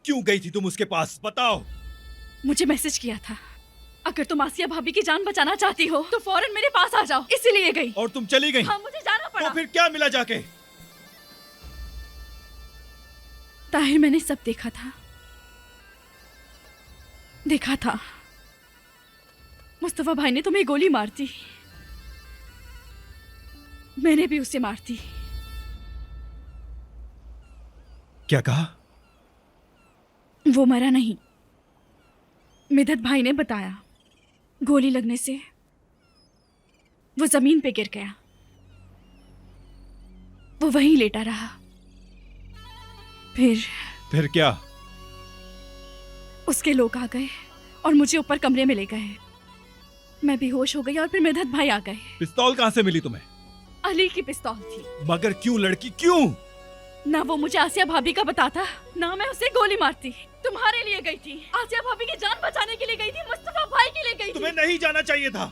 क्यों गई थी तुम उसके पास, बताओ। मुझे मैसेज किया था, अगर तुम आसिया भाभी की जान बचाना चाहती हो तो फौरन मेरे पास आ जाओ, इसीलिए गई। और तुम चली गई? हाँ, मुझे जाना पड़ा। तो फिर क्या मिला जाके? ताहिर, मैंने सब देखा था। मुस्तफा भाई ने तुम्हें गोली मार दी, मैंने भी उसे मार दी। क्या कहा? वो मरा नहीं, मिदत भाई ने बताया। गोली लगने से वो जमीन पे गिर गया, वो वहीं लेटा रहा। फिर क्या? उसके लोग आ गए और मुझे ऊपर कमरे में ले गए। मैं बेहोश हो गई और फिर मिदत भाई आ गए। पिस्तौल कहां से मिली तुम्हें? अली की पिस्तौल थी। मगर क्यों लड़की, क्यों? ना वो मुझे आसिया भाभी का बताता, ना मैं उसे गोली मारती। तुम्हारे लिए गई थी, आसिया भाभी की जान बचाने के लिए गई थी, मुस्तफा भाई के लिए गई थी। तुम्हें नहीं जाना चाहिए था।